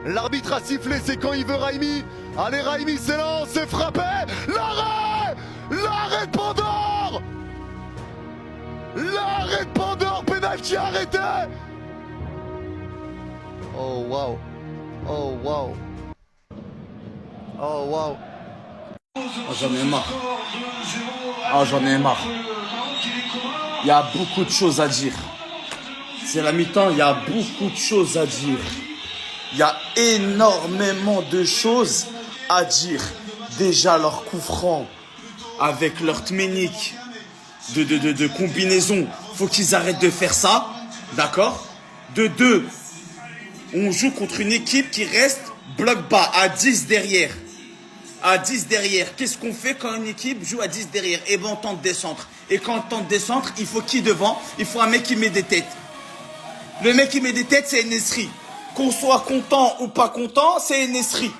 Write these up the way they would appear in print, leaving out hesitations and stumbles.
L'arbitre a sifflé, c'est quand il veut Raimi. Allez Raimi s'élance, c'est frappé. L'arrêt. L'arrêt de Pandore. L'arrêt de Pandore, penalty arrêté. Oh waouh. Oh waouh. Oh waouh. Oh, j'en ai marre. Oh, j'en ai marre. Il y a beaucoup de choses à dire. C'est la mi-temps, il y a beaucoup de choses à dire. Il y a énormément de choses à dire. Déjà, leur coup franc, avec leur technique de combinaison, faut qu'ils arrêtent de faire ça. D'accord? De deux, on joue contre une équipe qui reste bloc bas, à 10 derrière. À 10 derrière. Qu'est-ce qu'on fait quand une équipe joue à 10 derrière? Eh ben, on tente des centres. Et quand on tente des centres, il faut qui devant? Il faut un mec qui met des têtes. Le mec qui met des têtes, c'est Nesri. Qu'on soit content ou pas content, c'est Nesri.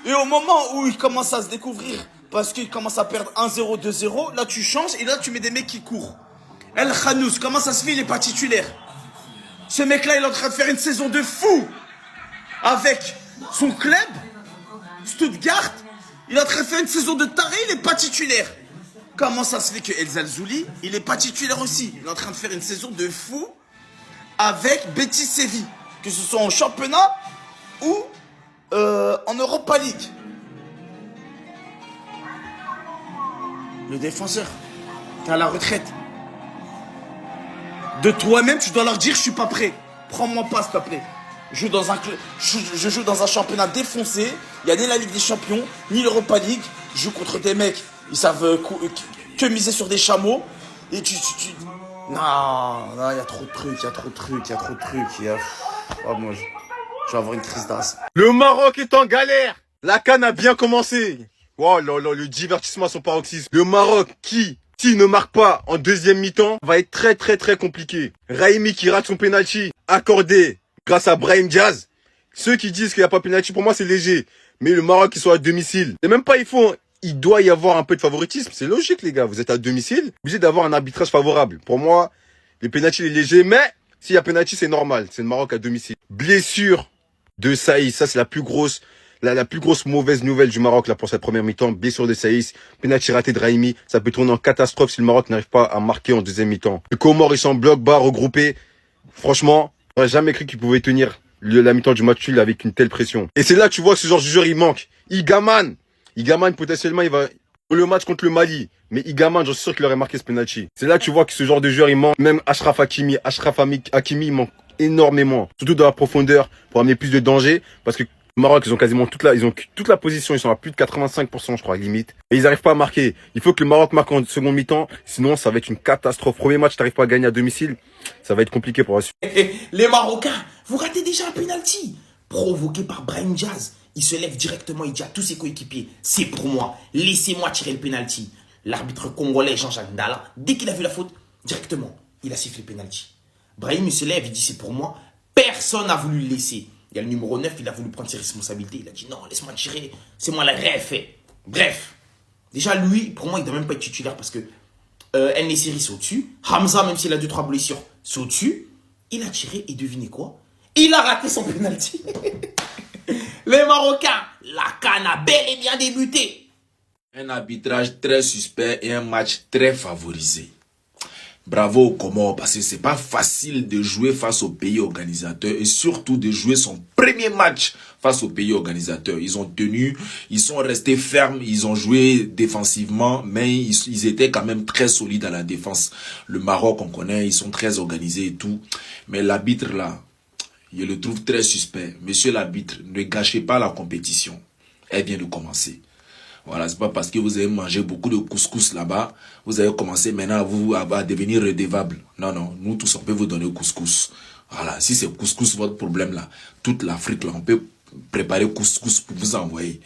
Et au moment où il commence à se découvrir, parce qu'il commence à perdre 1-0, 2-0, là tu changes et là tu mets des mecs qui courent. El Khanous, comment ça se fait? Il n'est pas titulaire. Ce mec-là, il est en train de faire une saison de fou. Avec son club, Stuttgart. Il est en train de faire une saison de taré, il n'est pas titulaire. Comment ça se fait que El Zalzouli, il n'est pas titulaire aussi? Il est en train de faire une saison de fou avec Betis Séville. Que ce soit en championnat ou en Europa League. Le défenseur, t'es à la retraite. De toi-même, tu dois leur dire, je suis pas prêt. Prends-moi pas, s'il te plaît. Je joue dans un championnat défoncé. Il n'y a ni la Ligue des Champions, ni l'Europa League. Je joue contre des mecs, ils savent que miser sur des chameaux. Et Non, il y a trop de trucs, Oh, moi, je vais avoir une crise d'as. Le Maroc est en galère. La CAN a bien commencé. Oh là là, le divertissement à son paroxysme. Le Maroc qui, s'il ne marque pas en deuxième mi-temps, va être très très très compliqué. Raimi qui rate son penalty accordé grâce à Brahim Diaz. Ceux qui disent qu'il n'y a pas penalty, pour moi c'est léger. Mais le Maroc qui soit à domicile, c'est même pas il faut. Il doit y avoir un peu de favoritisme. C'est logique les gars, vous êtes à domicile, obligé d'avoir un arbitrage favorable. Pour moi, le penalty est léger, mais s'il y a penalty, c'est normal. C'est le Maroc à domicile. Blessure de Saïs, ça c'est la plus grosse mauvaise nouvelle du Maroc là pour cette première mi-temps. Blessure de Saïs, penalty raté de Raimi, ça peut tourner en catastrophe si le Maroc n'arrive pas à marquer en deuxième mi-temps. Les Comores, ils sont en bloc bas, regroupés. Franchement, j'aurais jamais cru qu'ils pouvaient tenir la mi-temps du match nul avec une telle pression. Et c'est là que tu vois que ce genre de joueur, il manque. Igaman potentiellement, il va pour le match contre le Mali. Mais Igaman, j'en suis sûr qu'il aurait marqué ce penalty. C'est là que tu vois que ce genre de joueur, il manque. Même Achraf Hakimi, il manque énormément. Surtout dans la profondeur pour amener plus de danger. Parce que le Maroc, ils ont toute la position. Ils sont à plus de 85%, je crois, limite. Et ils n'arrivent pas à marquer. Il faut que le Maroc marque en seconde mi-temps. Sinon, ça va être une catastrophe. Premier match, t'arrives pas à gagner à domicile. Ça va être compliqué pour la suite. Les Marocains, vous ratez déjà un penalty provoqué par Brahim Diaz. Il se lève directement, il dit à tous ses coéquipiers, c'est pour moi, laissez-moi tirer le penalty. L'arbitre congolais Jean-Jacques Ndala, dès qu'il a vu la faute, directement, il a sifflé le penalty. Brahim, il se lève, il dit c'est pour moi. Personne n'a voulu le laisser. Il y a le numéro 9, il a voulu prendre ses responsabilités. Il a dit non, laisse-moi tirer, c'est moi la ref. Bref, déjà lui, pour moi, il ne doit même pas être titulaire parce que El Nessiri, c'est au-dessus. Hamza, même s'il a 2-3 blessures, c'est au-dessus. Il a tiré et devinez quoi? Il a raté son penalty. Les Marocains, la CAN a bel et bien débuté. Un arbitrage très suspect et un match très favorisé. Bravo aux Comores parce que c'est pas facile de jouer face au pays organisateur et surtout de jouer son premier match face au pays organisateur. Ils ont tenu, ils sont restés fermes, ils ont joué défensivement, mais ils étaient quand même très solides à la défense. Le Maroc, on connaît, ils sont très organisés et tout. Mais l'arbitre là, je le trouve très suspect. Monsieur l'arbitre, ne gâchez pas la compétition. Elle vient de commencer. Voilà, c'est pas parce que vous avez mangé beaucoup de couscous là-bas, vous avez commencé maintenant à devenir redevable. Non, non, nous tous, on peut vous donner couscous. Voilà, si c'est couscous votre problème là, toute l'Afrique là, on peut préparer couscous pour vous envoyer.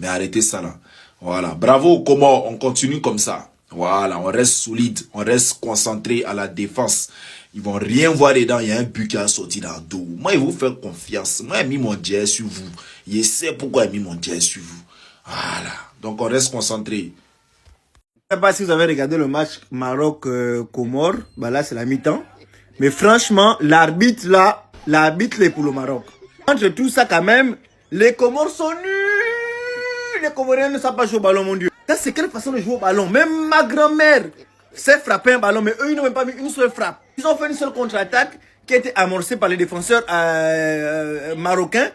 Mais arrêtez ça là. Voilà, bravo, comment on continue comme ça. Voilà, on reste solide, on reste concentré à la défense. Ils vont rien voir dedans, il y a un but qui a sorti dans le dos. Moi, je vous fais confiance. Moi, j'ai mis mon dieu sur vous. Je sais pourquoi j'ai mis mon dieu sur vous. Voilà, donc on reste concentré. Je ne sais pas si vous avez regardé le match Maroc-Comores. Bah là, c'est la mi-temps. Mais franchement, l'arbitre est pour le Maroc. Entre tout ça, quand même, les Comores sont nuls. Les Comoriens ne savent pas jouer au ballon, mon Dieu. Ça, c'est quelle façon de jouer au ballon? Même ma grand-mère sait frapper un ballon, mais eux, ils n'ont même pas mis une seule frappe. Ils ont fait une seule contre-attaque qui a été amorcée par les défenseurs marocains.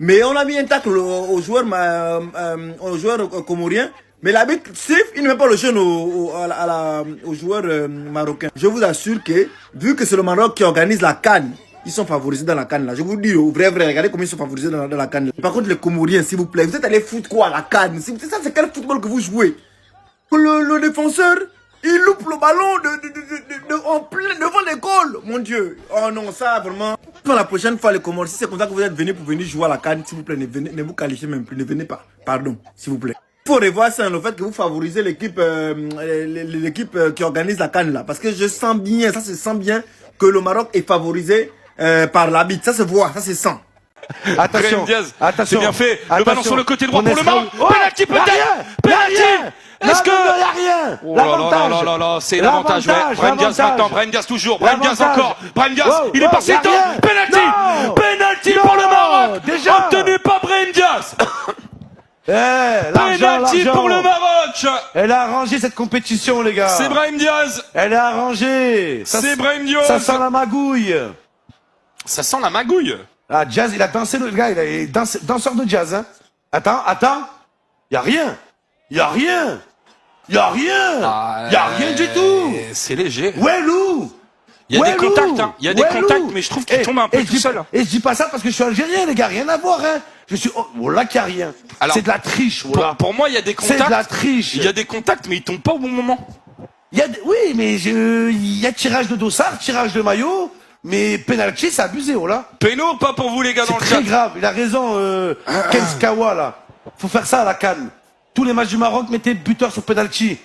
Mais on a mis un tacle aux joueurs comoriens. Mais l'arbitre siffle, il ne met pas le jeune aux joueurs marocains. Je vous assure que, vu que c'est le Maroc qui organise la CAN, ils sont favorisés dans la CAN là. Je vous dis, au vrai, regardez comment ils sont favorisés dans la CAN là. Par contre, les Comoriens, s'il vous plaît, vous êtes allés foutre quoi à la CAN? Ça, c'est quel football que vous jouez? Le défenseur, il loupe le ballon en plein devant les goals. Mon Dieu. Oh non, ça vraiment. Pour la prochaine fois, les Comores, si c'est comme ça que vous êtes venus pour venir jouer à la CAN, s'il vous plaît, ne vous qualifiez même plus. Ne venez pas. Pardon, s'il vous plaît. Il faut revoir ça, le fait que vous favorisez l'équipe qui organise la CAN là. Parce que je sens bien, ça se sent bien que le Maroc est favorisé par l'arbitre. Ça se voit, ça se sent. Attention, attention, c'est bien fait. Le ballon sur le côté droit pour le Maroc. Oh, Penalty peut-être. Penalty. Est-ce que il n'y a rien? Oh là là, c'est l'avantage. Brahim Diaz maintenant, Brahim Diaz toujours, Brahim Diaz encore. Brahim Diaz, il est passé temps. Penalty. Penalty pour le Maroc. Obtenu par Brahim Diaz. Penalty pour le Maroc. Elle a arrangé cette compétition, les gars. C'est Brahim Diaz. Elle a arrangé. C'est Brahim Diaz. Ça sent la magouille. Ça sent la magouille. Ah, Jazz, il a dansé, le gars, il est danseur de jazz, hein. Attends. Y a rien. Y a rien. Y a rien. Y a rien du tout. C'est léger. Ouais, Lou. Il y a des contacts, hein. Il y a des contacts, mais je trouve qu'il tombe un peu tout seul. Et je dis pas ça parce que je suis algérien, les gars, rien à voir, hein. Je suis, oh là qu'il y a rien. C'est de la triche, voilà. Pour moi, il y a des contacts. C'est de la triche. Il y a des contacts, mais ils tombent pas au bon moment. Oui, mais il y a tirage de dossard, tirage de maillot. Mais penalty, c'est abusé, oh là. Péno, pas pour vous les gars dans le chat. C'est très grave, il a raison, Kenskawa là. Faut faire ça à la CAN. Tous les matchs du Maroc mettaient buteur sur penalty.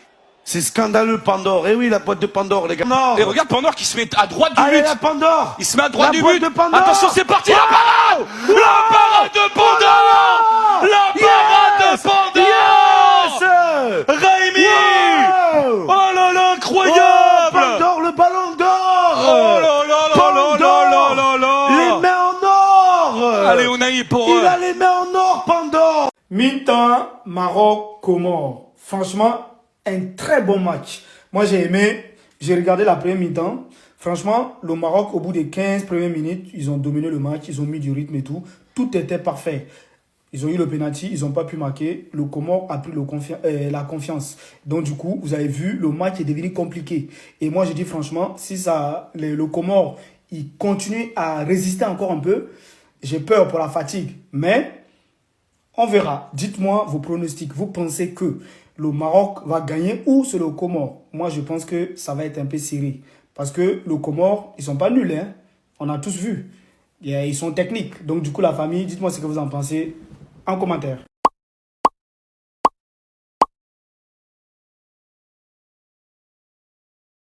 C'est scandaleux, Pandore. Eh oui, la boîte de Pandore, les gars. Non. Et regarde Pandore qui se met à droite du Allez, but. la Pandore. Il se met à droite du boîte but. de Pandore. Attention, c'est parti, la parade. La parade de Pandore. La parade de Pandore. Yes. Raimi. Wow. Oh là là, incroyable. Pandore, le ballon d'or. Oh là là là là là là là. Les mains en or. Allez, on a eu pour Il a les mains en or, Pandore. Mi-temps, Maroc, Comores. Franchement, un très bon match. Moi, j'ai aimé. J'ai regardé la première mi-temps. Franchement, le Maroc, au bout des 15 premières minutes, ils ont dominé le match. Ils ont mis du rythme et tout. Tout était parfait. Ils ont eu le penalty, ils n'ont pas pu marquer. Le Comore a pris la confiance. Donc du coup, vous avez vu, le match est devenu compliqué. Et moi, je dis franchement, si le Comore, il continue à résister encore un peu, j'ai peur pour la fatigue. Mais on verra. Dites-moi vos pronostics. Vous pensez que le Maroc va gagner ou c'est le Comore? Moi, je pense que ça va être un peu serré. Parce que le Comore, ils sont pas nuls. Hein? On a tous vu. Ils sont techniques. Donc du coup, la famille, dites-moi ce que vous en pensez en commentaire.